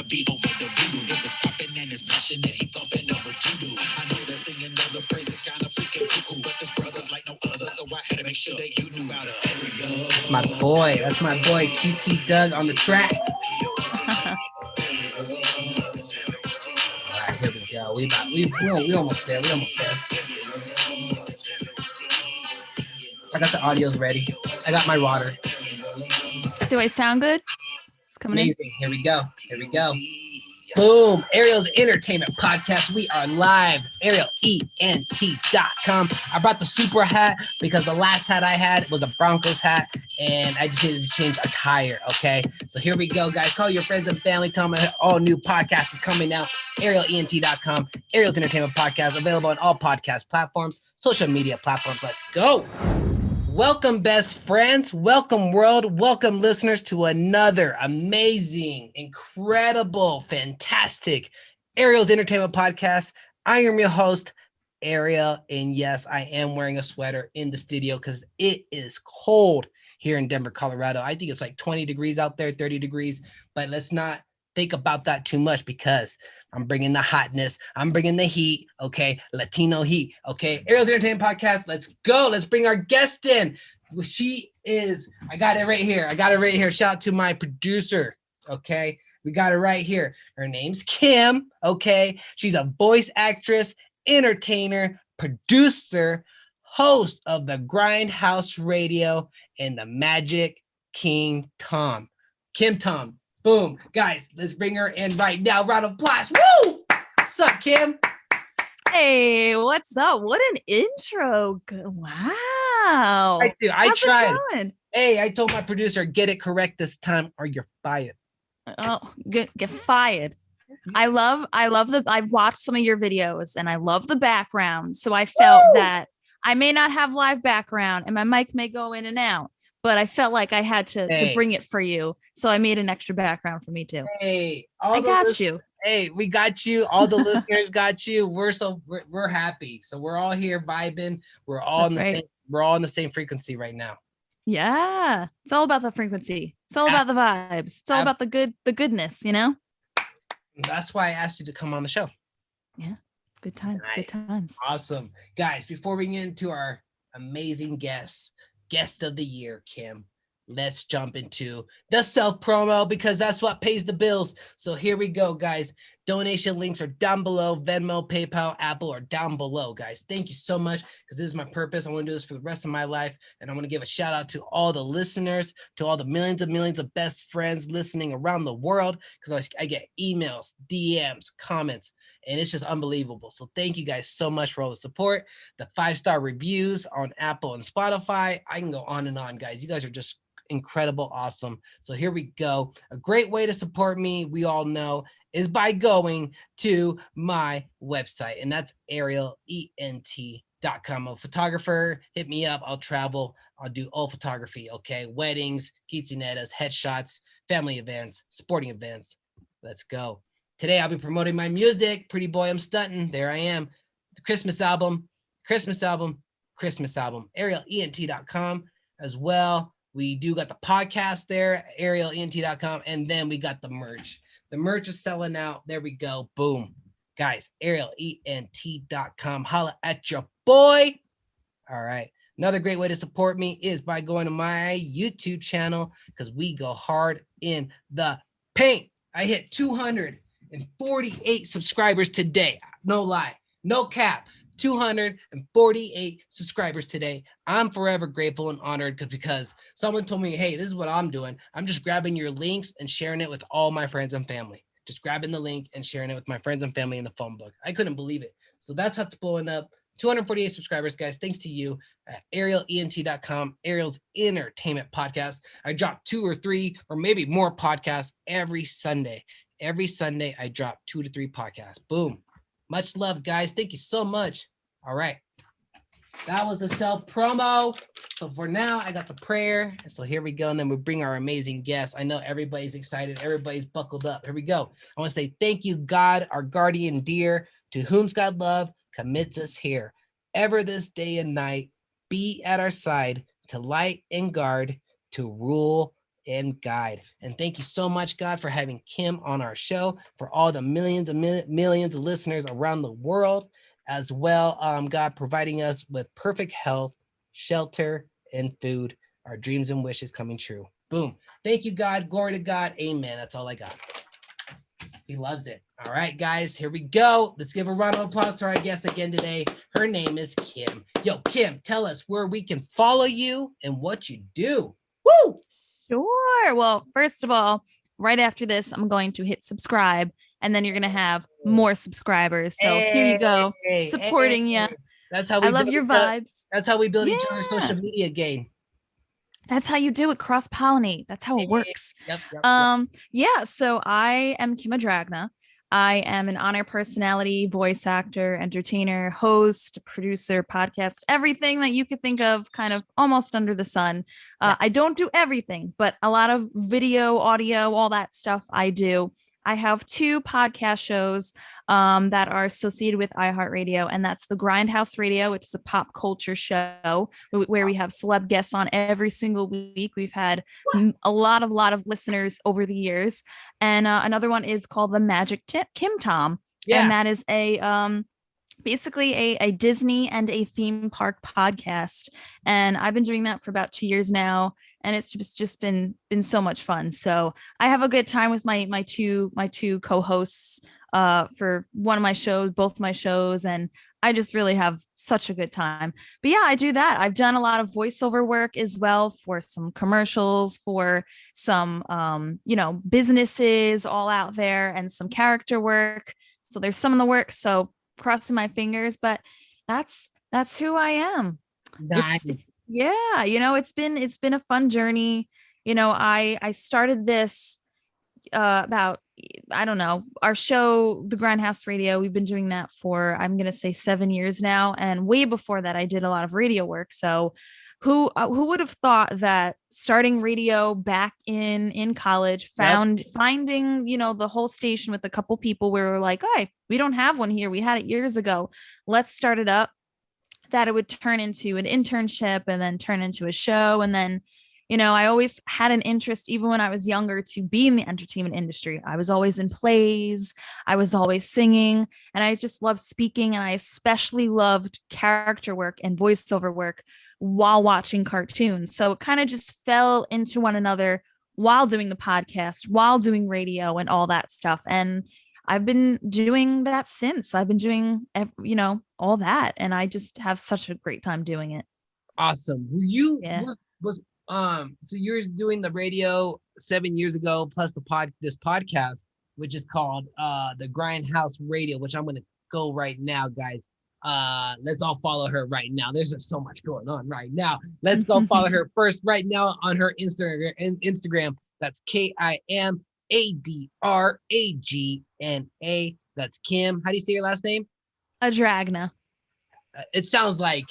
beat over the voodoo. If it's popping and it's passionate, he thumping up what you do. I know that singing others praise is kind of freaking cuckoo, but this brother's like no other, so I had to make sure that you knew about Ariel. That's my boy. That's my boy QT Doug on the track. All right, here we go. We almost there. We almost there. I got the audios ready. I got my water. Do I sound good? It's coming Amazing. Here we go. Here we go. Boom. Ariel's Entertainment Podcast. We are live. ArielENT.com. I brought the super hat because the last hat I had was a Broncos hat and I just needed to change attire. Okay. So here we go, guys. Call your friends and family. Tell them all new podcast is coming out. ArielENT.com. Ariel's Entertainment Podcast. Available on all podcast platforms, social media platforms. Let's go. Welcome, best friends. Welcome, world. Welcome, listeners, to another amazing, incredible, fantastic Ariel's Entertainment Podcast. I am your host, Ariel, and yes, I am wearing a sweater in the studio because it is cold here in Denver, Colorado. I think it's like 20 degrees out there, 30 degrees, but let's not think about that too much because I'm bringing the hotness. I'm bringing the heat, okay? Latino heat, okay? Ariel's Entertainment Podcast, let's go. Let's bring our guest in. She is, I got it right here. Shout out to my producer, okay? We got it right here. Her name's Kim, okay? She's a voice actress, entertainer, producer, host of the Grindhouse Radio and the Magic King Tom. Kim Tom. Boom. Guys, let's bring her in right now. Round of applause. Woo! What's up, Kim? Hey, what's up? What an intro. Wow. I tried. Hey, I told my producer, get it correct this time or you're fired. Oh, get fired. I've watched some of your videos and I love the background. So I felt that I may not have live background and my mic may go in and out, but I felt like I had to bring it for you. So I made an extra background for me too. Hey, I got you. Hey, we got you. All the listeners got you. We're happy. So we're all here vibing. We're all on the same frequency right now. Yeah. It's all about the frequency. It's all about the vibes. It's all about the goodness, you know? That's why I asked you to come on the show. Yeah. Good times. Nice. Good times. Awesome. Guys, before we get into our amazing guest of the year, Kim, let's jump into the self promo because that's what pays the bills. So here we go, guys. Donation links are down below. Venmo, PayPal, Apple are down below, guys. Thank you so much because this is my purpose. I want to do this for the rest of my life. And I want to give a shout out to all the listeners, to all the millions of best friends listening around the world because I get emails, DMs, comments, and it's just unbelievable. So thank you guys so much for all the support, the 5-star reviews on Apple and Spotify. I can go on and on, guys. You guys are just incredible, awesome. So here we go. A great way to support me, we all know, is by going to my website, and that's ArielENT.com. I'm a photographer. Hit me up. I'll travel. I'll do all photography, okay? Weddings, quinceañeras, headshots, family events, sporting events. Let's go. Today, I'll be promoting my music. Pretty Boy, I'm Stunting. There I am. The Christmas album. ArielENT.com as well. We do got the podcast there, ArielENT.com, and then we got the merch. The merch is selling out. There we go. Boom. Guys, ArielENT.com. Holla at your boy. All right. Another great way to support me is by going to my YouTube channel because we go hard in the paint. I hit 248 subscribers today. No lie. No cap. 248 subscribers today. I'm forever grateful and honored because someone told me, hey, this is what I'm doing. I'm just grabbing your links and sharing it with all my friends and family. Just grabbing the link and sharing it with my friends and family in the phone book. I couldn't believe it. So that's how it's blowing up. 248 subscribers, guys. Thanks to you at ArielENT.com, Ariel's Entertainment Podcast. I drop 2 or 3 or maybe more podcasts every Sunday. Every Sunday, I drop 2 to 3 podcasts. Boom. Much love, guys. Thank you so much. All right. That was the self promo. So for now, I got the prayer. So here we go. And then we bring our amazing guests. I know everybody's excited. Everybody's buckled up. Here we go. I want to say thank you, God, our guardian dear, to whom God love commits us here. Ever this day and night, be at our side to light and guard, to rule and guide. And thank you so much, God, for having Kim on our show, for all the millions and millions of listeners around the world, as well, God, providing us with perfect health, shelter, and food, our dreams and wishes coming true. Boom. Thank you, God. Glory to God. Amen. That's all I got. He loves it. All right, guys, here we go. Let's give a round of applause to our guest again today. Her name is Kim. Yo, Kim, tell us where we can follow you and what you do. Woo! Sure. Well, first of all, right after this, I'm going to hit subscribe, and then you're going to have more subscribers. So here you go, supporting you. That's how we I love your vibes. That's how we build each other's social media game. That's how you do it. Cross-pollinate. That's how it works. Yep. Yeah. So I am Kim Adragna. I am an on-air personality, voice actor, entertainer, host, producer, podcast, everything that you could think of, kind of almost under the sun. I don't do everything, but a lot of video, audio, all that stuff I do. I have 2 podcast shows that are associated with iHeartRadio, and that's the Grindhouse Radio, which is a pop culture show where we have celeb guests on every single week. We've had a lot of listeners over the years, and another one is called the Magic Kim Tom, and that is a basically a Disney and a theme park podcast, and I've been doing that for about 2 years now, and it's just been so much fun. So I have a good time with my two co-hosts for one of my shows, both my shows, and I just really have such a good time. But yeah, I do that. I've done a lot of voiceover work as well for some commercials, for some businesses all out there, and some character work. So there's some in the work. So crossing my fingers, but that's who I am. Nice. It's it's been a fun journey. I started this about, I don't know, our show, the Grindhouse Radio. We've been doing that for, I'm going to say 7 years now. And way before that, I did a lot of radio work. So who would have thought that starting radio back in college, finding, the whole station with a couple people where we're like, hey, we don't have one here. We had it years ago. Let's start it up. That it would turn into an internship and then turn into a show. And then, I always had an interest, even when I was younger, to be in the entertainment industry. I was always in plays. I was always singing, and I just loved speaking. And I especially loved character work and voiceover work while watching cartoons. So it kind of just fell into one another while doing the podcast, while doing radio and all that stuff. And I've been doing that since. I've been doing, all that. And I just have such a great time doing it. Awesome. So you're doing the radio 7 years ago, plus this podcast, which is called the Grindhouse Radio, which I'm going to go right now, guys. Let's all follow her right now. There's just so much going on right now. Let's go follow her first right now on her Instagram. That's KIMADRAGNA. That's Kim. How do you say your last name? Adragna. It sounds like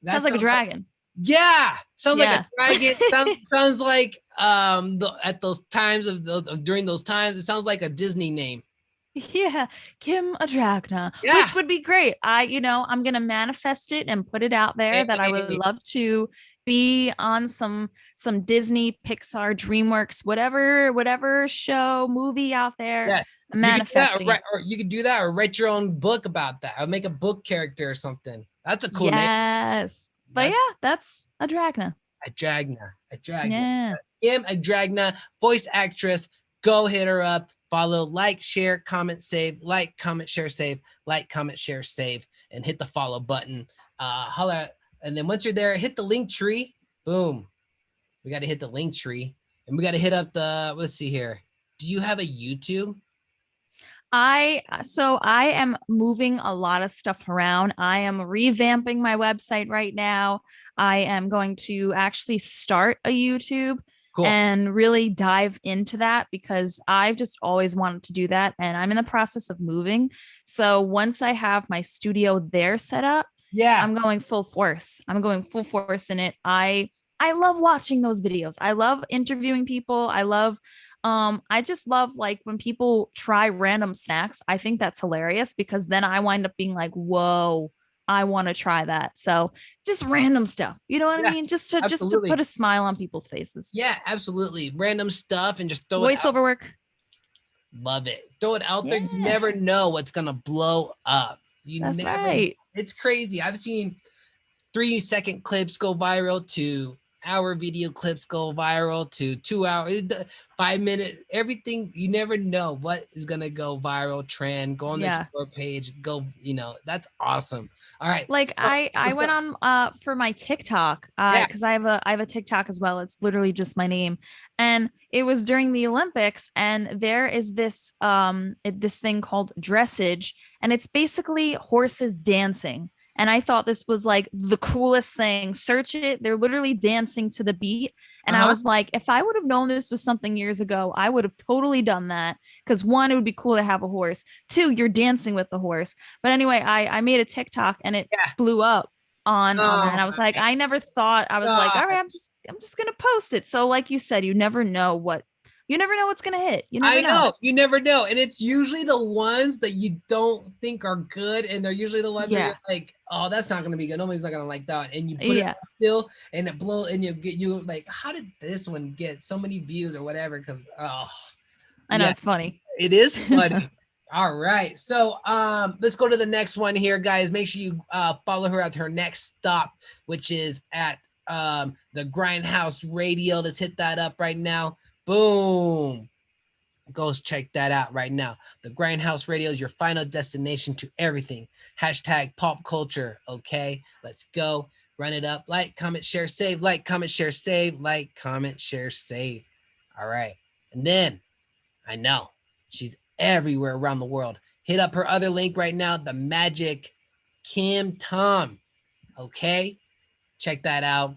a dragon. Yeah, sounds like a dragon. sounds like at those times during those times, it sounds like a Disney name. Yeah, Kim Adragna, which would be great. I'm gonna manifest it and put it out there that I would love to be on some Disney, Pixar, DreamWorks, whatever show, movie out there. Yeah. Manifesting. Or you could do that, or write your own book about that, or make a book character or something. That's a cool name. Yes. But that's Adragna. Adragna. Yeah. Kim Adragna, voice actress. Go hit her up. Follow, like, share, comment, save. Like, comment, share, save. Like, comment, share, save. And hit the follow button. Holla. And then once you're there, hit the link tree. Boom. We got to hit the link tree. And we got to hit up let's see here. Do you have a YouTube? I am moving a lot of stuff around. I am revamping my website right now. I am going to actually start a YouTube and really dive into that, because I've just always wanted to do that. And I'm in the process of moving. So once I have my studio there set up, I'm going full force. In it. I love watching those videos. I love interviewing people. I just love, like, when people try random snacks. I think that's hilarious, because then I wind up being like, whoa, I want to try that. So just random stuff, you know what I mean? Just to put a smile on people's faces. Yeah, absolutely. Random stuff and just throw it out. Voiceover work. Love it. Throw it out there. You never know what's gonna blow up. That's right. It's crazy. I've seen 3-second clips go viral to hour video clips go viral to 2 hours, 5 minutes, everything. You never know what is gonna go viral, trend, go on the explore page, go, that's awesome. All right. Like I went on for my TikTok because I have a TikTok as well. It's literally just my name. And it was during the Olympics, and there is this this thing called dressage, and it's basically horses dancing. And I thought this was like the coolest thing. Search it. They're literally dancing to the beat. And I was like, if I would have known this was something years ago, I would have totally done that. Because 1, it would be cool to have a horse. 2, you're dancing with the horse. But anyway, I made a TikTok and it blew up on that. And I was like, I never thought, I was like, all right, I'm just gonna post it. So like you said, you never know what's gonna hit. You never know. You never know. And it's usually the ones that you don't think are good. And they're usually the ones that you're like, oh, that's not gonna be good. Nobody's not gonna like that. And you put it still and it blow and you like, how did this one get so many views or whatever? Because I know it's funny. It is funny. All right. So let's go to the next one here, guys. Make sure you follow her at her next stop, which is at the Grindhouse Radio. Let's hit that up right now. Boom. Go check that out right now. The Grindhouse Radio is your final destination to everything. Hashtag pop culture. Okay, let's go. Run it up. Like, comment, share, save. Like, comment, share, save. Like, comment, share, save. All right. And then, I know, she's everywhere around the world. Hit up her other link right now, the Magic Kim Tom. Okay? Check that out.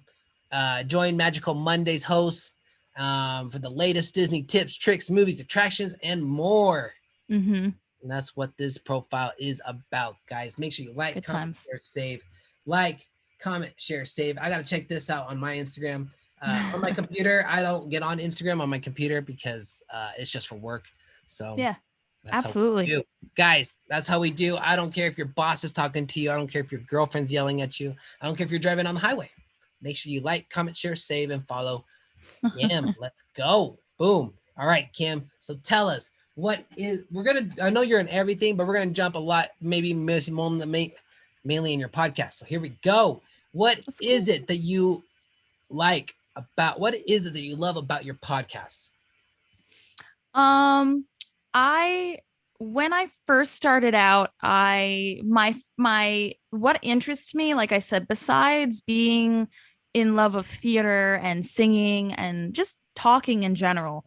Join Magical Mondays hosts for the latest Disney tips, tricks, movies, attractions, and more. And that's what this profile is about, guys. Make sure you like, comment, share, save. Like, comment, share, save. I got to check this out on my Instagram. On my computer, I don't get on Instagram on my computer because it's just for work. So yeah, absolutely. Guys, that's how we do. I don't care if your boss is talking to you. I don't care if your girlfriend's yelling at you. I don't care if you're driving on the highway. Make sure you like, comment, share, save, and follow Kim. Let's go. Boom. All right, Kim. So tell us I know you're in everything, but we're going to jump a lot, maybe mainly in your podcast. So here we go. What is it that you like about, what is it that you love about your podcast? When I first started out, my what interests me, like I said, besides being in love of theater and singing and just talking in general,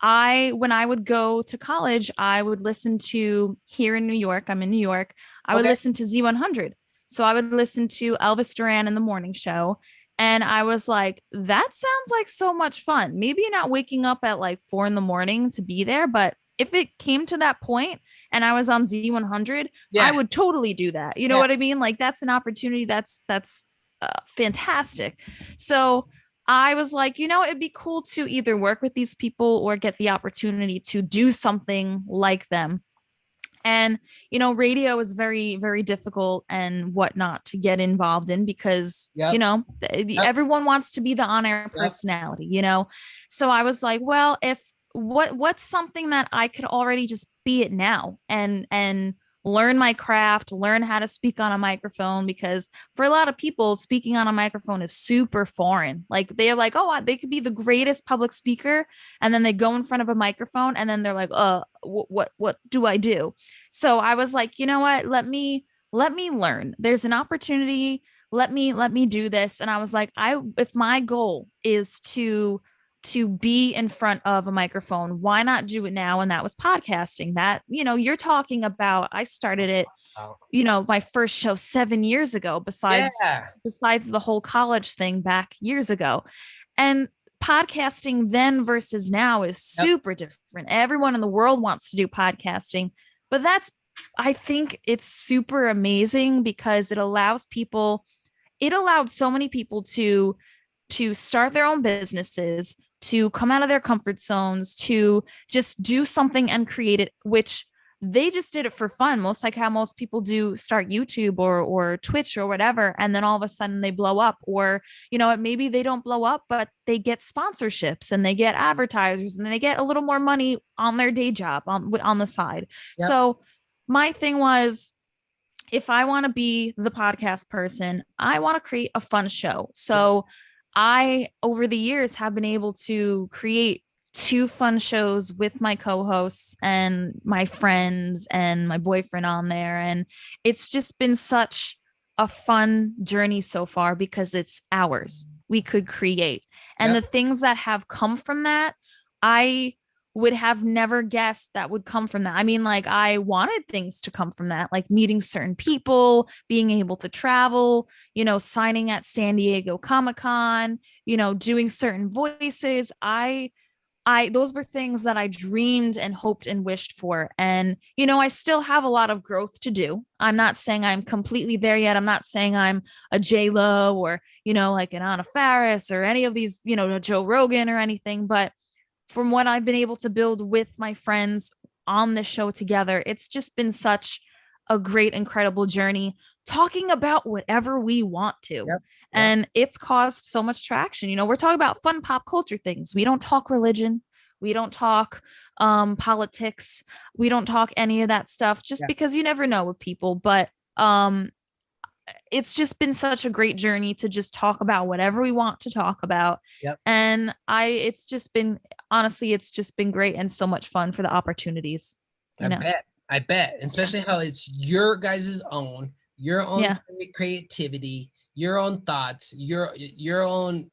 when I would go to college, I would listen to, here in New York, I'm in New York, I would listen to Z100. So I would listen to Elvis Duran in the morning show. And I was like, that sounds like so much fun. Maybe not waking up at like 4 a.m. to be there, but if it came to that point and I was on Z100, I would totally do that. You know what I mean? Like that's an opportunity. That's fantastic. So I was like, it'd be cool to either work with these people or get the opportunity to do something like them. And, radio is very, very difficult and whatnot to get involved in because, everyone wants to be the on-air personality, So I was like, well, what's something that I could already just be it now and learn my craft, learn how to speak on a microphone, because for a lot of people, speaking on a microphone is super foreign. Like they're like, oh, they could be the greatest public speaker. And then they go in front of a microphone and then they're like, what do I do? So I was like, you know what, let me learn. There's an opportunity. Let me do this. And I was like, if my goal is to be in front of a microphone, why not do it now? And that was podcasting. That, you're talking about, I started it, my first show 7 years ago, besides the whole college thing back years ago. And podcasting then versus now is super different. Everyone in the world wants to do podcasting, but I think it's super amazing because it allowed so many people to start their own businesses, to come out of their comfort zones, to just do something and create it, which they just did it for fun, most like how most people do start YouTube or Twitch or whatever, and then all of a sudden they blow up, or maybe they don't blow up, but they get sponsorships and they get advertisers and they get a little more money on their day job on the side. Yep. So my thing was, if I want to be the podcast person, I want to create a fun show. So I, over the years, have been able to create 2 fun shows with my co-hosts and my friends and my boyfriend on there. And it's just been such a fun journey so far because it's ours. We could create. And the things that have come from that, I would have never guessed that would come from that. I mean, like, I wanted things to come from that, like meeting certain people, being able to travel, signing at San Diego Comic-Con, doing certain voices. Those were things that I dreamed and hoped and wished for. And, I still have a lot of growth to do. I'm not saying I'm completely there yet. I'm not saying I'm a J-Lo or, like an Anna Faris or any of these, Joe Rogan or anything. But from what I've been able to build with my friends on this show together, it's just been such a great, incredible journey, talking about whatever we want to. And it's caused so much traction. We're talking about fun pop culture things. We don't talk religion. We don't talk politics. We don't talk any of that stuff, just because you never know with people. But it's just been such a great journey to just talk about whatever we want to talk about. And it's just been, honestly, it's just been great and so much fun for the opportunities. I bet, especially how it's your guys' own, your own creativity, your own thoughts, your own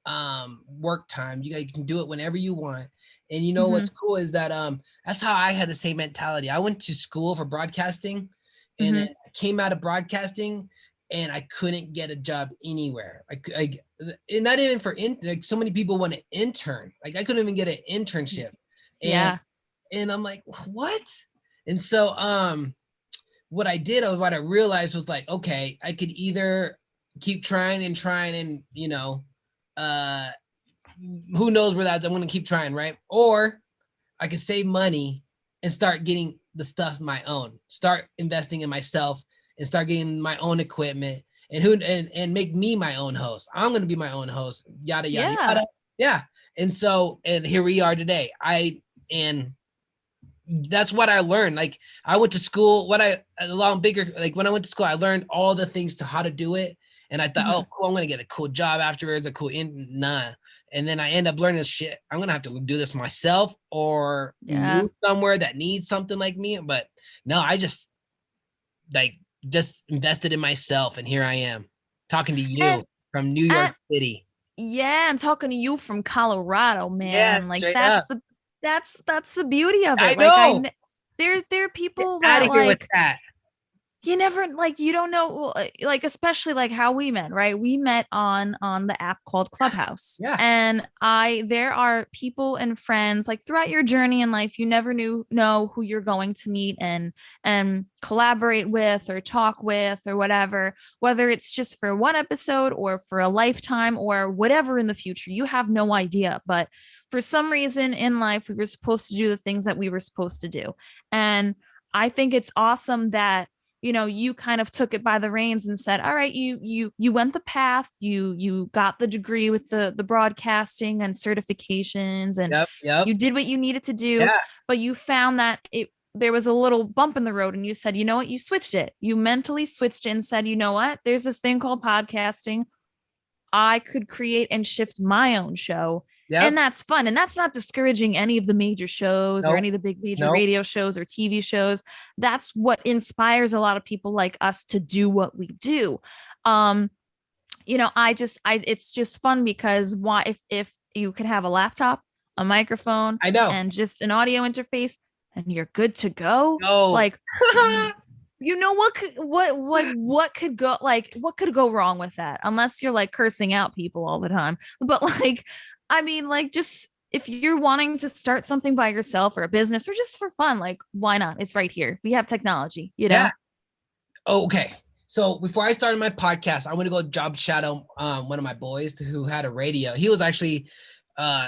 work time. You guys can do it whenever you want. And what's cool is that that's how I had the same mentality. I went to school for broadcasting, and then I came out of broadcasting, and I couldn't get a job anywhere. And not even for like, so many people want to intern. Like, I couldn't even get an internship. And I'm like, what? And so what I realized was like, okay, I could either keep trying and who knows where I'm going to keep trying, right? Or I could save money and start getting the stuff my own, start investing in myself and start getting my own equipment and make me my own host. I'm going to be my own host, yada, yada, yada. Yeah. And here we are today. And that's what I learned. Like, I went to school, when I went to school, I learned all the things to how to do it. And I thought, oh, cool, I'm going to get a cool job afterwards, nah. And then I end up learning this shit. I'm going to have to do this myself or move somewhere that needs something like me. But no, I just invested in myself. And here I am talking to you from New York City. Yeah. I'm talking to you from Colorado, man. Yeah, like that's the beauty of it. I know. There are people Get out of here with that. You never, like, you don't know, like, especially like how we met, right? We met on the app called Clubhouse. And there are people and friends, like, throughout your journey in life, you never know who you're going to meet and collaborate with or talk with or whatever, whether it's just for one episode or for a lifetime or whatever in the future. You have no idea. But for some reason in life, we were supposed to do the things that we were supposed to do. And I think it's awesome that, you kind of took it by the reins and said, all right, you went the path, you got the degree with the broadcasting and certifications, and you did what you needed to do, but you found that there was a little bump in the road, and you said, you know what, you switched it. You mentally switched it and said, you know what, there's this thing called podcasting. I could create and shift my own show. And that's fun. And that's not discouraging any of the major shows or any of the big major radio shows or TV shows. That's what inspires a lot of people like us to do what we do. It's just fun because if you could have a laptop, a microphone, and just an audio interface, and you're good to go. Like, what could go wrong with that? Unless you're like cursing out people all the time. But like, I mean, like, just if you're wanting to start something by yourself or a business or just for fun, like, why not? It's right here. We have technology, Yeah. Okay. So before I started my podcast, I went to go job shadow one of my boys who had a radio. He was actually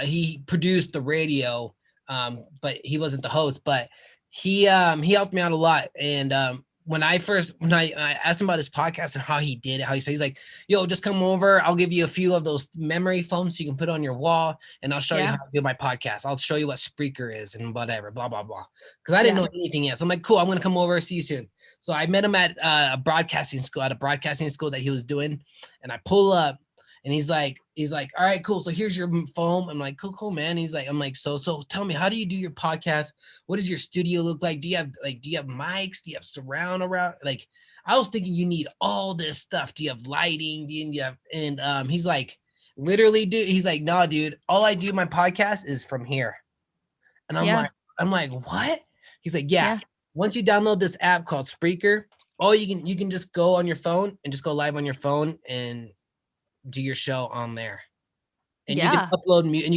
he produced the radio, but he wasn't the host. But he helped me out a lot. And when I asked him about his podcast and how he did it, how he said, he's like, yo, just come over. I'll give you a few of those memory foams so you can put on your wall, and I'll show you how to do my podcast. I'll show you what Spreaker is and whatever, blah, blah, blah. Because I didn't know anything yet. So I'm like, cool, I'm going to come over, see you soon. So I met him at a broadcasting school that he was doing. And I pull up, and he's like, all right, cool. So here's your foam. I'm like, cool, man. I'm like, so tell me, how do you do your podcast? What does your studio look like? Do you have mics? Do you have surround around? Like, I was thinking you need all this stuff. Do you have lighting? Do you have, and he's like, literally, dude, he's like, no, dude, all I do my podcast is from here. And I'm like, what? He's like, yeah. Once you download this app called Spreaker, you can just go on your phone and just go live on your phone and do your show on there. And you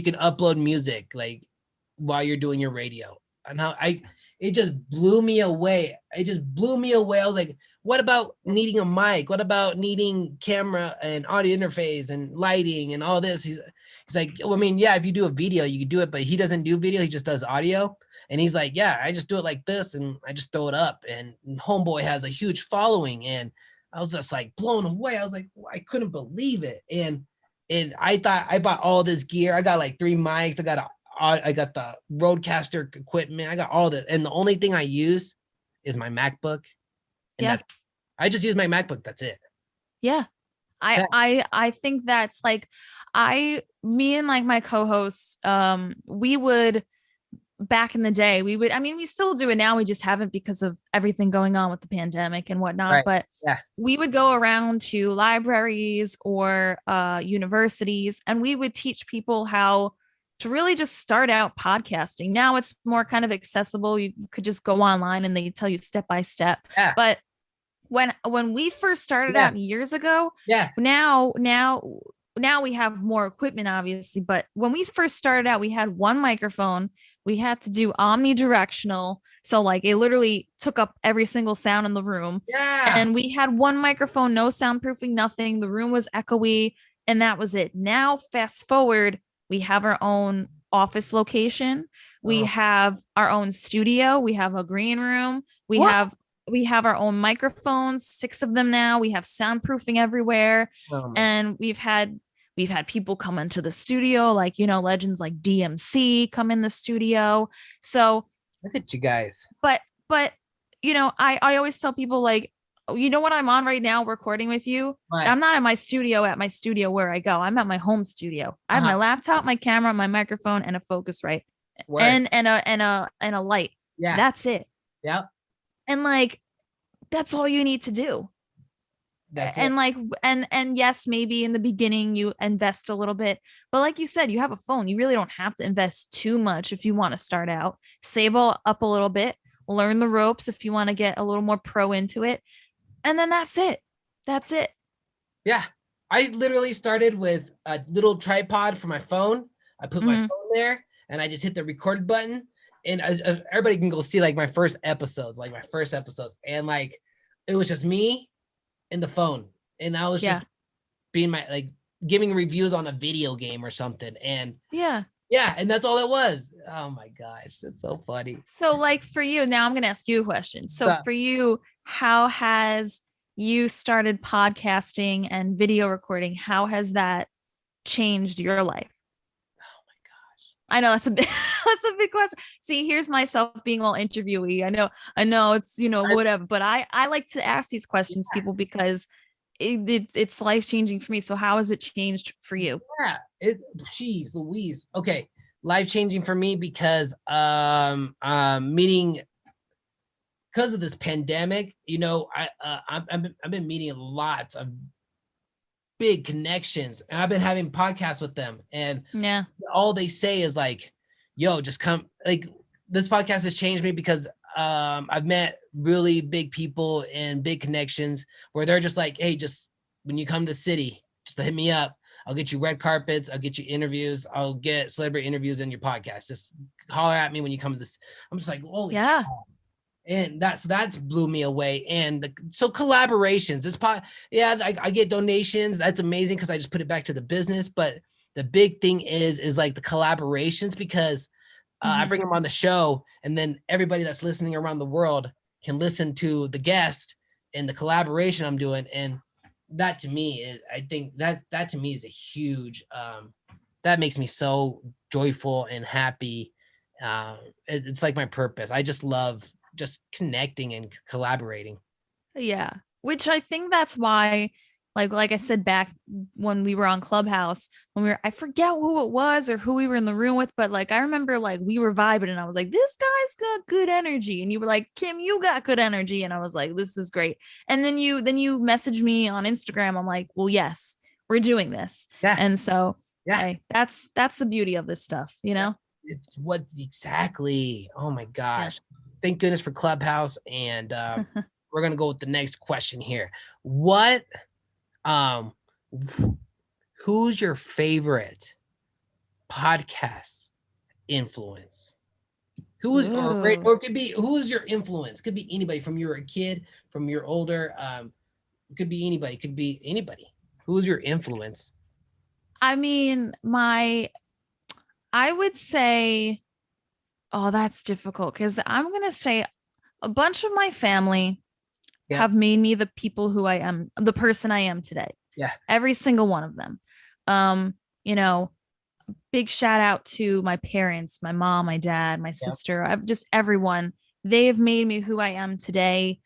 can upload music like while you're doing your radio. And how it just blew me away. I was like, what about needing a mic? What about needing camera and audio interface and lighting and all this? He's like, well, I mean, yeah, if you do a video, you can do it, but he doesn't do video, he just does audio. And he's like, yeah, I just do it like this and I just throw it up. And homeboy has a huge following. And I was just like blown away. I was like, I couldn't believe it. And I thought I bought all this gear. I got like 3 mics. I got the Rodecaster equipment. I got all that. And the only thing I use is my MacBook. And I just use my MacBook. That's it. Yeah. I think that's like, me and like my co-hosts, we would, back in the day, we still do it now. We just haven't because of everything going on with the pandemic and whatnot. Right. But we would go around to libraries or universities, and we would teach people how to really just start out podcasting. Now it's more kind of accessible. You could just go online and they tell you step by step. Yeah. But when we first started out years ago, now we have more equipment, obviously. But when we first started out, we had one microphone. We had to do omnidirectional. So like it literally took up every single sound in the room. Yeah. And we had one microphone, no soundproofing, nothing. The room was echoey, and that was it. Now, fast forward, we have our own office location. We have our own studio. We have a green room. We have our own microphones, 6 of them now. We have soundproofing everywhere. And we've had people come into the studio, like, legends like DMC come in the studio. So look at you guys. But I always tell people, like, what I'm on right now recording with you. Right. I'm not at my studio where I go. I'm at my home studio. I have my laptop, my camera, my microphone, and a Focusrite, and a light. Yeah. That's it. Yeah. And like, that's all you need to do. That's and it. Like, and yes, maybe in the beginning you invest a little bit, but like you said, you have a phone. You really don't have to invest too much if you want to start out. Save up a little bit, learn the ropes if you want to get a little more pro into it. And then that's it. Yeah. I literally started with a little tripod for my phone. I put my phone there and I just hit the record button, and everybody can go see like my first episodes. And like, it was just me and the phone. And I was just being giving reviews on a video game or something. And and that's all it was. Oh my gosh, that's so funny. So like for you, now I'm going to ask you a question. So for you, how has you started podcasting and video recording? How has that changed your life? Oh my gosh. I know that's a big question. See, here's myself being all interviewee. I know it's, whatever, but I like to ask these questions to people because it's life-changing for me. So how has it changed for you? Yeah, geez Louise. Okay. Life-changing for me because meeting, because of this pandemic, I've been meeting lots of big connections, and I've been having podcasts with them, and all they say is like, yo, just come. Like, this podcast has changed me because I've met really big people and big connections where they're just like, hey, just when you come to the city, just hit me up. I'll get you red carpets. I'll get you interviews. I'll get celebrity interviews in your podcast. Just holler at me when you come to this. I'm just like, holy cow. And that's blew me away. And so collaborations, I get donations. That's amazing because I just put it back to the business. But the big thing is like the collaborations, because I bring them on the show, and then everybody that's listening around the world can listen to the guest and the collaboration I'm doing. And that to me is, I think that to me is a huge, that makes me so joyful and happy. It's like my purpose. I just love just connecting and collaborating. Yeah. Which I think that's why, like I said back when we were on Clubhouse, I forget who it was or who we were in the room with, but like I remember like we were vibing and I was like, this guy's got good energy. And you were like, Kim, you got good energy. And I was like, this is great. And then you messaged me on Instagram. I'm like, well, yes, we're doing this. Yeah. And so Yeah. hey, that's the beauty of this stuff, you know? It's what exactly. Oh my gosh. Yeah. Thank goodness for Clubhouse. And we're gonna go with the next question here. What who's your favorite podcast influence? Who's or it could be who's your influence? Could be anybody from you're a kid, from you're older. It could be anybody, could be anybody. Who's your influence? I mean, I would say, oh, that's difficult because I'm gonna say a bunch of my family have made me the people who I am, the person I am today. Yeah. Every single one of them. You know, big shout out to my parents, my mom, my dad, my sister, I've just everyone. They have made me who I am today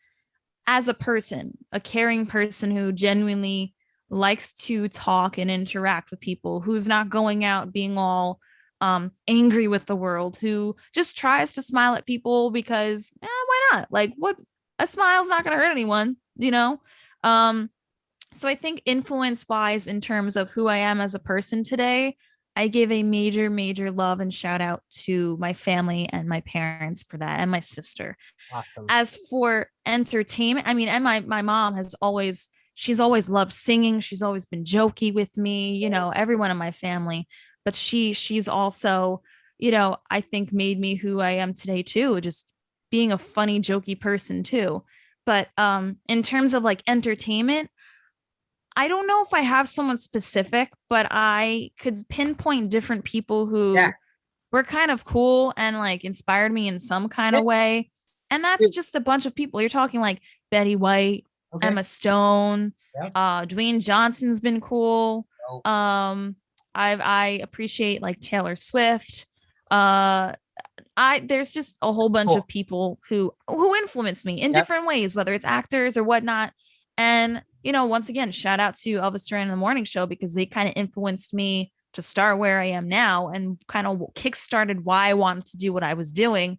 as a person, a caring person who genuinely likes to talk and interact with people, who's not going out being all angry with the world, who just tries to smile at people because why not? Like what? A smile's not going to hurt anyone, you know? So I think influence wise, in terms of who I am as a person today, I give a major, major love and shout out to my family and my parents for that, and my sister. Awesome. As for entertainment, I mean, and my mom she's always loved singing. She's always been jokey with me, you know, everyone in my family, but she's also, you know, I think made me who I am today too, just being a funny, jokey person too. But in terms of like entertainment, I don't know if I have someone specific, but I could pinpoint different people who were kind of cool and like inspired me in some kind of way. And that's just a bunch of people. You're talking like Betty White, Emma Stone, Dwayne Johnson's been cool. I appreciate like Taylor Swift. There's just a whole bunch of people who influence me in different ways, whether it's actors or whatnot. And, you know, once again, shout out to Elvis Duran and the Morning Show, because they kind of influenced me to start where I am now and kind of kickstarted why I wanted to do what I was doing.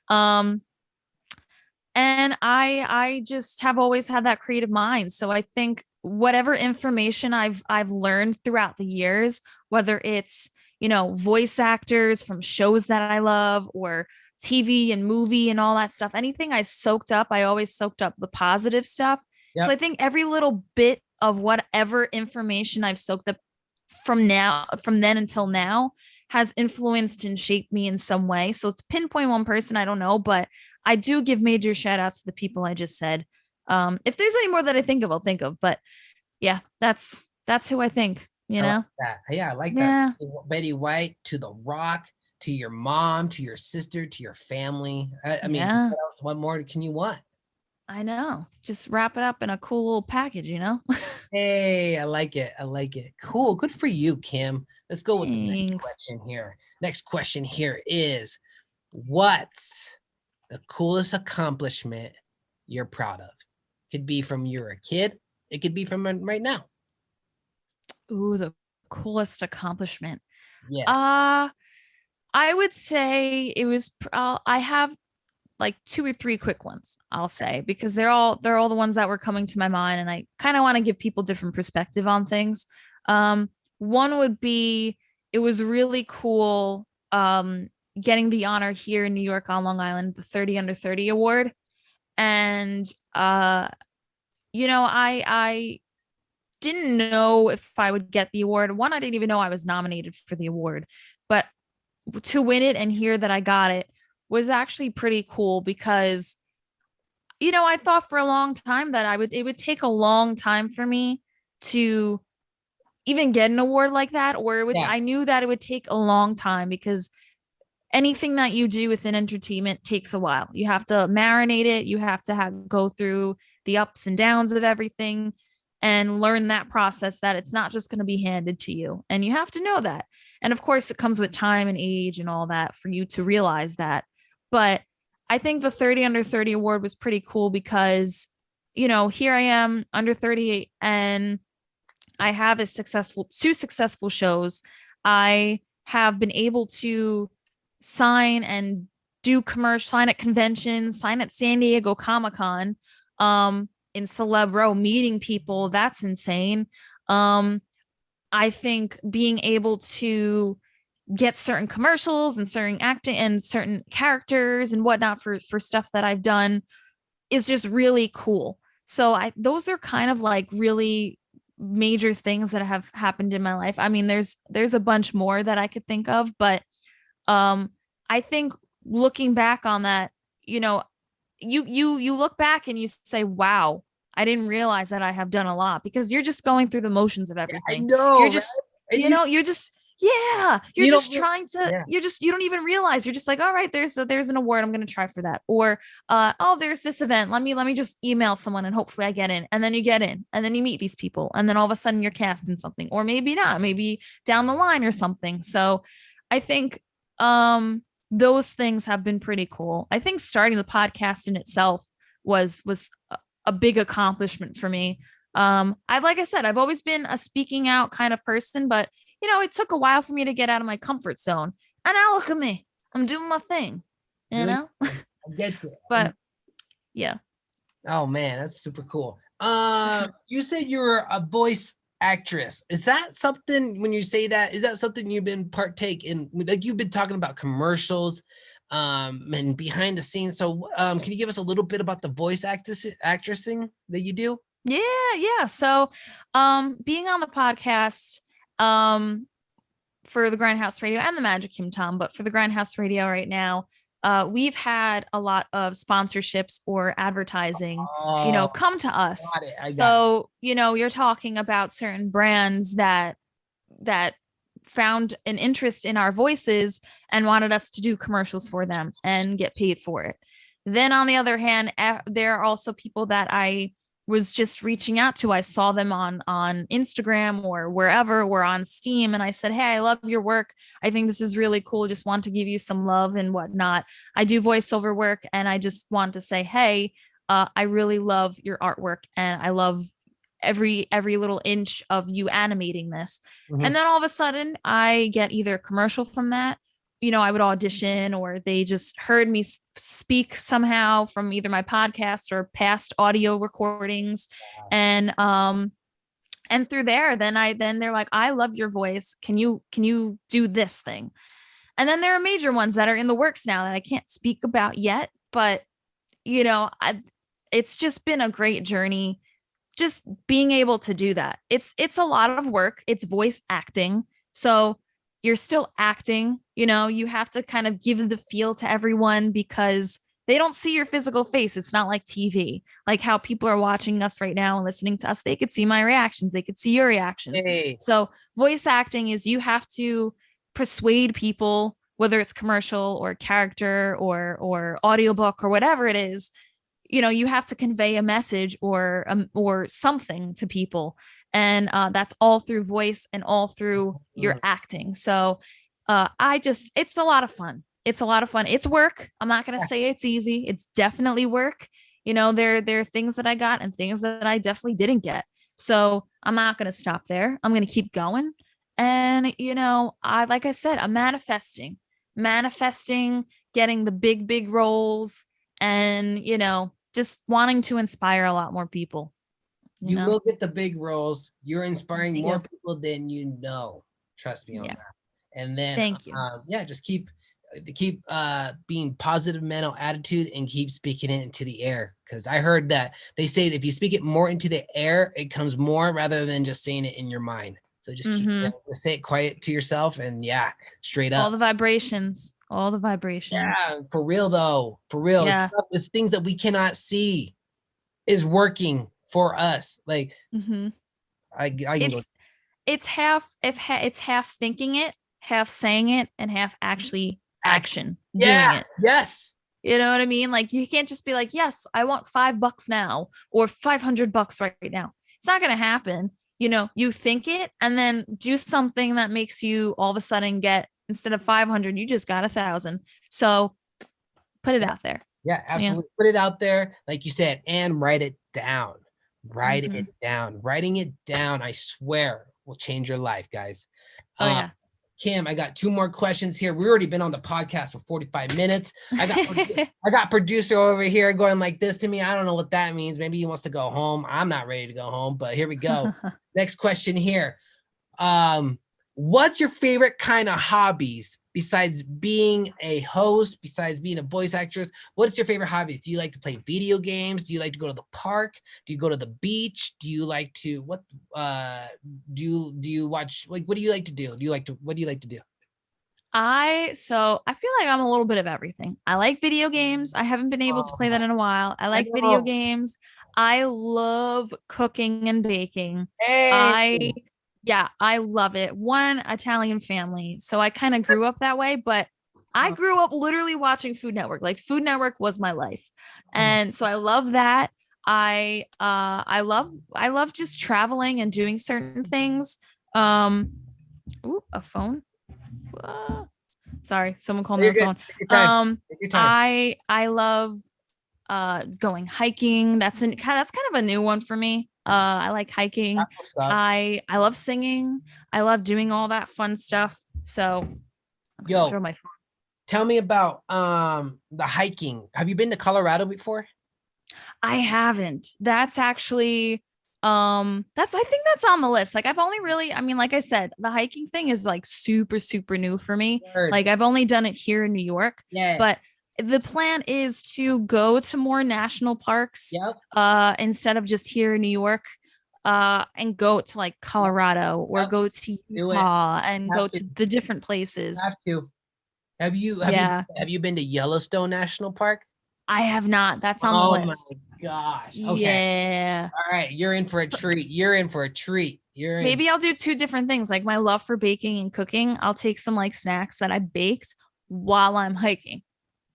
And I just have always had that creative mind. So I think whatever information I've learned throughout the years, whether it's, you know, voice actors from shows that I love or TV and movie and all that stuff, anything I soaked up, I always soaked up the positive stuff. So I think every little bit of whatever information I've soaked up from then until now has influenced and shaped me in some way. So to pinpoint one person, I don't know, but I do give major shout outs to the people I just said. If there's any more that I think of, I'll think of, but yeah, that's who I think, you know? I like that. Betty White, to The Rock, to your mom, to your sister, to your family. I mean, what else? What more can you want? I know. Just wrap it up in a cool little package, you know? Hey, I like it. Cool. Good for you, Kim. Let's go with the next question here. Next question here is, what's the coolest accomplishment you're proud of? Could be from you're a kid. It could be from right now. Ooh, the coolest accomplishment. Yeah. I would say it was, I have like 2 or 3 quick ones, I'll say, because they're all the ones that were coming to my mind, and I kind of want to give people different perspective on things. One would be, it was really cool getting the honor here in New York on Long Island, the 30 Under 30 award. And you know, I didn't know if I would get the award. One, I didn't even know I was nominated for the award, but to win it and hear that I got it was actually pretty cool, because, you know, I thought for a long time that it would take a long time for me to even get an award like that, or I knew that it would take a long time, because anything that you do within entertainment takes a while. You have to marinate it. You have to go through the ups and downs of everything and learn that process, that it's not just going to be handed to you. And you have to know that. And of course, it comes with time and age and all that for you to realize that. But I think the 30 Under 30 award was pretty cool because, here I am under 38 and I have two successful shows. I have been able to sign and do sign at conventions, sign at San Diego Comic-Con, in Celebro, meeting people. That's insane. I think being able to get certain commercials and certain acting and certain characters and whatnot for stuff that I've done is just really cool. So those are kind of like really major things that have happened in my life. I mean, there's a bunch more that I could think of, but I think looking back on that, you look back and you say, wow, I didn't realize that I have done a lot, because you're just going through the motions of everything. I know. You're just, you're just trying to, yeah. you don't even realize. You're just like, all right, there's an award. I'm going to try for that. Or, there's this event. Let me just email someone and hopefully I get in. And then you get in and then you meet these people. And then all of a sudden you're cast in something, or maybe not, maybe down the line or something. So I think, those things have been pretty cool. I think starting the podcast in itself was a big accomplishment for me. Like I said, I've always been a speaking out kind of person, but it took a while for me to get out of my comfort zone. And now look at me, I'm doing my thing, I get it. But yeah. Oh man, that's super cool. You said you were a voice actress. Is that something, when you say that, is that something you've been partake in? Like, you've been talking about commercials and behind the scenes. So can you give us a little bit about the voice actressing that you do? Yeah. So being on the podcast for the Grindhouse Radio and the Magic Kim Tom, but for the Grindhouse Radio right now, we've had a lot of sponsorships or advertising, come to us. So, you're talking about certain brands that found an interest in our voices and wanted us to do commercials for them and get paid for it. Then on the other hand, there are also people that I was just reaching out to. I saw them on Instagram or wherever, or on Steam. And I said, hey, I love your work. I think this is really cool. Just want to give you some love and whatnot. I do voiceover work. And I just want to say, hey, I really love your artwork. And I love every little inch of you animating this. Mm-hmm. And then all of a sudden I get either a commercial from that, I would audition, or they just heard me speak somehow from either my podcast or past audio recordings. Wow. And through there, then they're like, I love your voice. Can you do this thing? And then there are major ones that are in the works now that I can't speak about yet, but it's just been a great journey, just being able to do that. It's a lot of work. It's voice acting. So you're still acting, you have to kind of give the feel to everyone because they don't see your physical face. It's not like TV, like how people are watching us right now and listening to us. They could see my reactions. They could see your reactions. Hey. So voice acting is, you have to persuade people, whether it's commercial or character or audiobook or whatever it is, you have to convey a message or something to people. And that's all through voice and all through your acting. So it's a lot of fun. It's a lot of fun. It's work. I'm not going to say it's easy. It's definitely work. There are things that I got and things that I definitely didn't get. So I'm not going to stop there. I'm going to keep going. And, like I said, I'm manifesting, getting the big roles and, just wanting to inspire a lot more people. You will get the big roles. You're inspiring more people than Trust me on that. And then, thank you. Just keep being positive mental attitude and keep speaking it into the air. Because I heard that they say that if you speak it more into the air, it comes more rather than just saying it in your mind. So just keep just say it quiet to yourself and straight up. All the vibrations. Yeah, for real though. For real. Yeah. It's things that we cannot see is working for us. Like I can go. It's half thinking it, half saying it, and half actually action Yeah. doing it. Yes. You know what I mean? Like you can't just be like, yes, I want $5 now or $500 right now. It's not going to happen. You know, you think it and then do something that makes you all of a sudden get, instead of 500, you just got 1,000. So put it out there. Yeah, absolutely. Put it out there, like you said, and write it down. Write it down. Writing it down, I swear, will change your life, guys. Oh, yeah. Kim, I got 2 more questions here. We already been on the podcast for 45 minutes. I got producer over here going like this to me. I don't know what that means. Maybe he wants to go home. I'm not ready to go home, but here we go. Next question here. What's your favorite kind of hobbies besides being a host, besides being a voice actress? What's your favorite hobbies? Do you like to play video games? Do you like to go to the park? Do you go to the beach? Do you like to do you watch, like, what do you like to do? What do you like to do? I feel like I'm a little bit of everything. I like video games. I haven't been able to play that in a while. I like video games. I love cooking and baking. Hey. I love it. One Italian family. So I kind of grew up that way, but I grew up literally watching Food Network. Like Food Network was my life. And so I love that. I love just traveling and doing certain things. Ooh, a phone. Sorry, someone called me on the phone. I love going hiking. That's kind of a new one for me. I like hiking. I love singing. I love doing all that fun stuff. So throw my phone. Tell me about the hiking. Have you been to Colorado before? I haven't. That's actually I think that's on the list. Like I've only really, I mean, like I said, the hiking thing is like super, super new for me. Word. Like I've only done it here in New York. Yeah. But the plan is to go to more national parks instead of just here in New York, and go to like Colorado or go to Utah and go to the different places. Have to. Have you been to Yellowstone National Park? I have not. That's on the list. Oh my gosh. Okay. Yeah. All right. You're in for a treat. Maybe I'll do 2 different things. Like my love for baking and cooking. I'll take some like snacks that I baked while I'm hiking.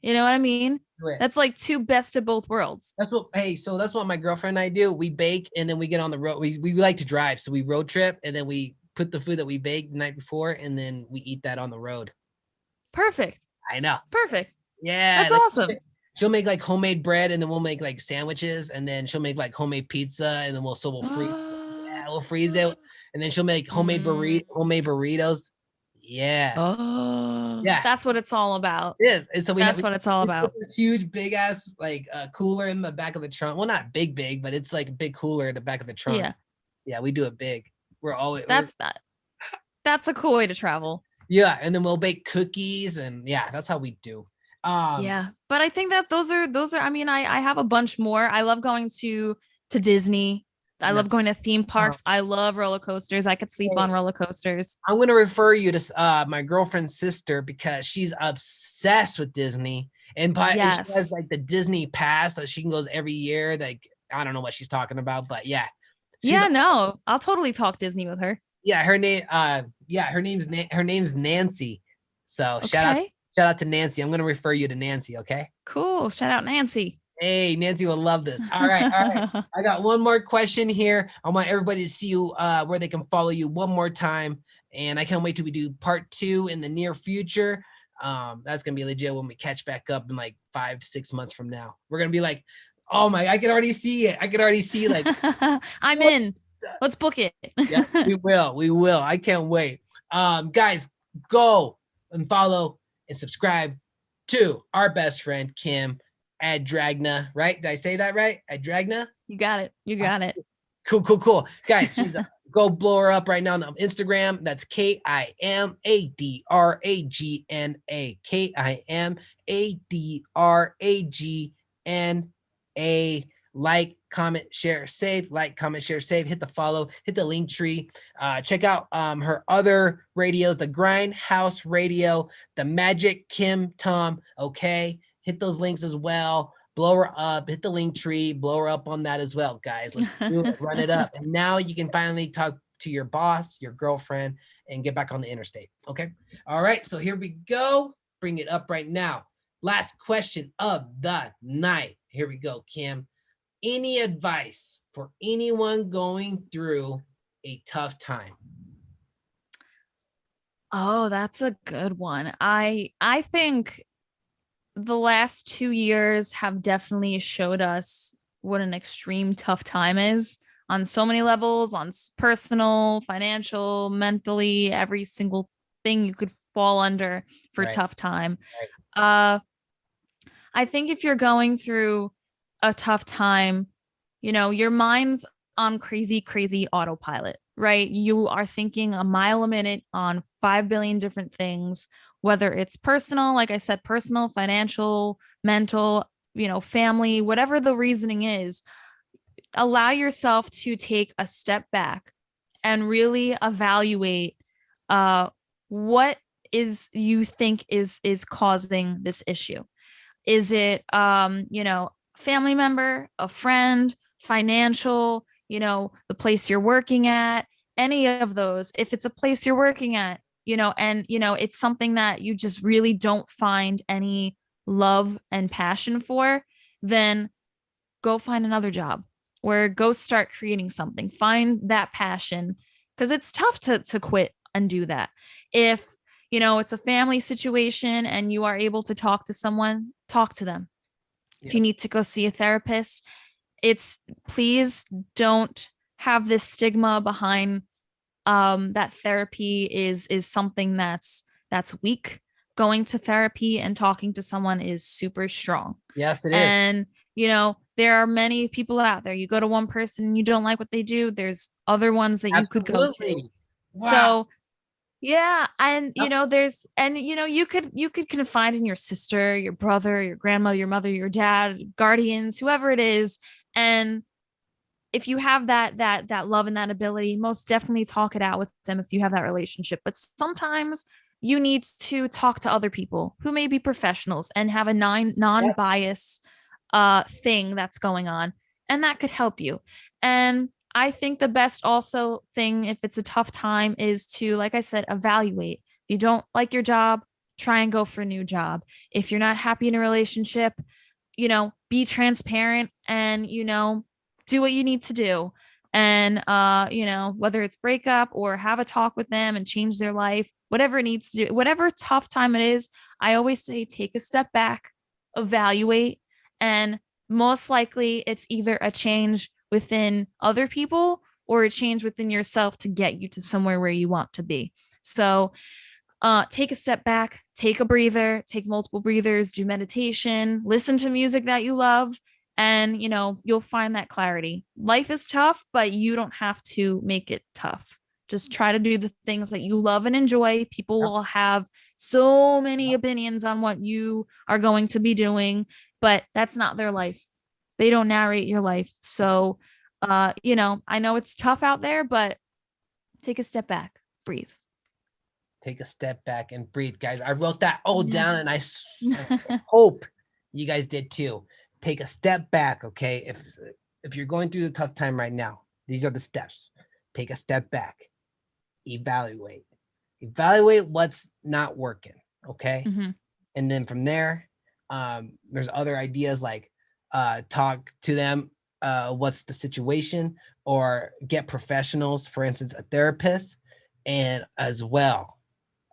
You know what I mean? That's like 2 best of both worlds. That's what my girlfriend and I do. We bake and then we get on the road. We like to drive. So we road trip and then we put the food that we baked the night before and then we eat that on the road. Perfect. I know. Perfect. Yeah. That's awesome. She'll make like homemade bread and then we'll make like sandwiches and then she'll make like homemade pizza and then we'll freeze. Yeah, we'll freeze it. And then she'll make homemade burritos. Yeah. Oh, yeah. That's what it's all about. It is. And so that's what it's all about. This huge, big ass like cooler in the back of the trunk. Well, not big, but it's like a big cooler in the back of the trunk. Yeah. Yeah, we do it big. That's a cool way to travel. Yeah, and then we'll bake cookies and yeah, that's how we do. Yeah, but I think that those are. I mean, I have a bunch more. I love going to Disney. I love going to theme parks. I love roller coasters. I could sleep on roller coasters. I'm going to refer you to my girlfriend's sister because she's obsessed with Disney. And she has like the Disney pass that she goes every year. Like, I don't know what she's talking about, but yeah. No, I'll totally talk Disney with her. Yeah, her name's Nancy. So shout out to Nancy. I'm going to refer you to Nancy, okay? Cool. Shout out Nancy. Hey, Nancy will love this. All right. I got one more question here. I want everybody to see you where they can follow you one more time. And I can't wait till we do part 2 in the near future. That's going to be legit when we catch back up in like 5 to 6 months from now. We're going to be like, oh my, I can already see it. Like, I'm in. Let's book it. Yeah, we will. I can't wait. Guys, go and follow and subscribe to our best friend, Kim Adragna, right? Did I say that right? Adragna? You got it. Cool. Guys, go blow her up right now on Instagram. That's KIMADRAGNA. KIMADRAGNA. Like, comment, share, save. Like, comment, share, save. Hit the follow. Hit the link tree. Check out her other radios, the Grindhouse Radio, the Magic Kim Tom. Okay, hit those links as well. Blow her up. Hit the link tree. Blow her up on that as well, guys. Let's do it. Run it up. And now you can finally talk to your boss, your girlfriend, and get back on the interstate. Okay. All right. So here we go. bring it up right now. Last question of the night. Here we go, Kim. Any advice for anyone going through a tough time? Oh, that's a good one. I think the last 2 years have definitely showed us what an extreme tough time is on so many levels, on personal, financial, mentally, every single thing you could fall under for Right. tough time. Right. I think if you're going through a tough time, your mind's on crazy autopilot, right? You are thinking a mile a minute on 5 billion different things, whether it's personal, like I said, personal, financial, mental, family, whatever the reasoning is. Allow yourself to take a step back and really evaluate what is you think is causing this issue. Is it family member, a friend, financial, the place you're working at, any of those? If it's a place you're working at, and it's something that you just really don't find any love and passion for, then go find another job or go start creating something. Find that passion, because it's tough to quit and do that. If it's a family situation and you are able to talk to someone, talk to them. If you need to go see a therapist, please don't have this stigma behind that therapy is something that's weak. Going to therapy and talking to someone is super strong. Yes, it is. And there are many people out there. You go to one person and you don't like what they do, there's other ones that you could go to. Wow. So yeah, and you could confide in your sister, your brother, your grandmother, your mother, your dad, guardians, whoever it is. And if you have that love and that ability, most definitely talk it out with them if you have that relationship. But sometimes you need to talk to other people who may be professionals and have a non-bias thing that's going on, and that could help you. And I think the best also thing, if it's a tough time, is to, like I said, evaluate. If you don't like your job, try and go for a new job. If you're not happy in a relationship, be transparent and, do what you need to do. And, whether it's break up or have a talk with them and change their life, whatever it needs to do, whatever tough time it is, I always say, take a step back, evaluate, and most likely it's either a change within other people or a change within yourself to get you to somewhere where you want to be. So take a step back, take a breather, take multiple breathers, do meditation, listen to music that you love, and you'll find that clarity. Life is tough, but you don't have to make it tough. Just try to do the things that you love and enjoy. People will have so many opinions on what you are going to be doing, but that's not their life. They don't narrate your life. So, I know it's tough out there, but take a step back, breathe. Take a step back and breathe, guys. I wrote that all down, and I hope you guys did too. Take a step back, okay? If you're going through the tough time right now, these are the steps. Take a step back. Evaluate what's not working, okay? Mm-hmm. And then from there, there's other ideas like talk to them, what's the situation, or get professionals, for instance, a therapist, and as well,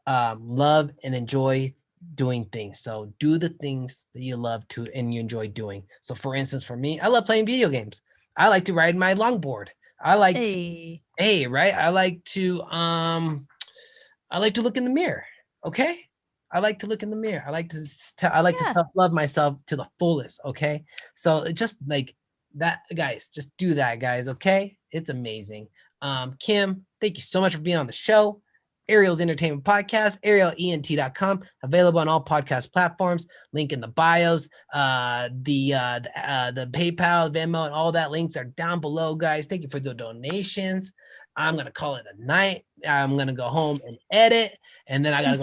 love and enjoy doing things. So do the things that you love to and you enjoy doing. So for instance, for me, I love playing video games. I like to ride my longboard. I like right? I like to look in the mirror. Okay. I like to look in the mirror. I like to self-love myself to the fullest. Okay. So it just like that, guys, just do that, guys. Okay. It's amazing. Kim, thank you so much for being on the show. Ariel's Entertainment Podcast, arielent.com, available on all podcast platforms. Link in the bios. The PayPal, Venmo, and all that links are down below, guys. Thank you for the donations. I'm gonna call it a night. I'm gonna go home and edit, and then I gotta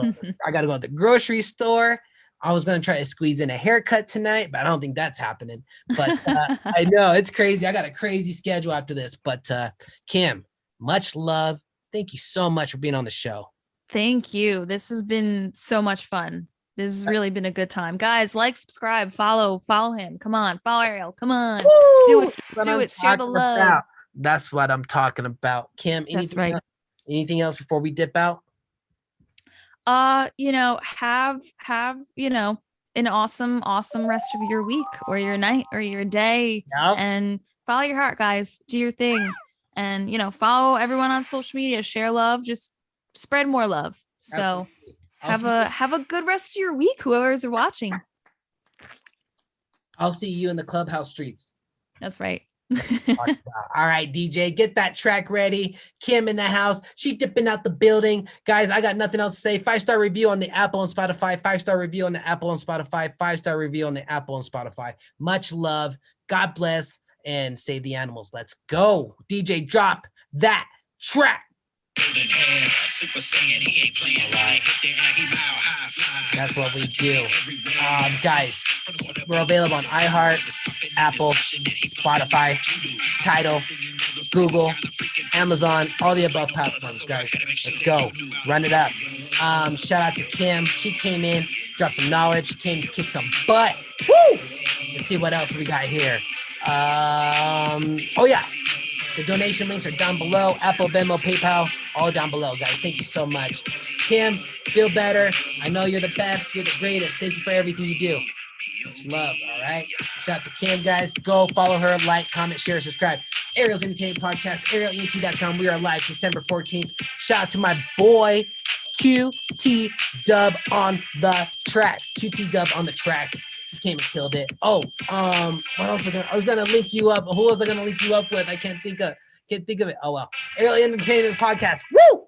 go to the grocery store. I was gonna try to squeeze in a haircut tonight, but I don't think that's happening. But I know it's crazy. I got a crazy schedule after this. But Kim, much love. Thank you so much for being on the show. Thank you. This has been so much fun. This has really been a good time. Guys, like, subscribe, follow him. Come on, follow Ariel. Come on. Do it. Do it. Share the love. That's what I'm talking about. Kim, That's right. Anything else before we dip out? Have an awesome rest of your week or your night or your day. Yep. And follow your heart, guys. Do your thing. And follow everyone on social media, share love, just spread more love. So have a good rest of your week, whoever's watching. I'll see you in the clubhouse streets. That's right. All right, DJ, get that track ready. Kim in the house. She dipping out the building. Guys, I got nothing else to say. 5-star review on the Apple and Spotify. 5-star review on the Apple and Spotify. 5-star review on the Apple and Spotify. Much love. God bless and save the animals. Let's go. DJ, drop that track. That's what we do. Guys, we're available on iHeart, Apple, Spotify, Tidal, Google, Amazon, all the above platforms, guys. Let's go. Run it up. Shout out to Kim. She came in, dropped some knowledge, came to kick some butt. Woo! Let's see what else we got here. Oh yeah. The donation links are down below. Apple, Venmo, PayPal, all down below, guys. Thank you so much. Kim, feel better. I know you're the best. You're the greatest. Thank you for everything you do. Much love, all right? Shout out to Kim, guys. Go follow her, like, comment, share, subscribe. Ariel's Entertainment Podcast, arielent.com. We are live December 14th. Shout out to my boy, QT Dub on the tracks. QT Dub on the tracks. He came and killed it. Oh, what else? I was gonna link you up. Who was I gonna link you up with? I can't think of it. Oh well. Ariel Entertainment Podcast. Woo!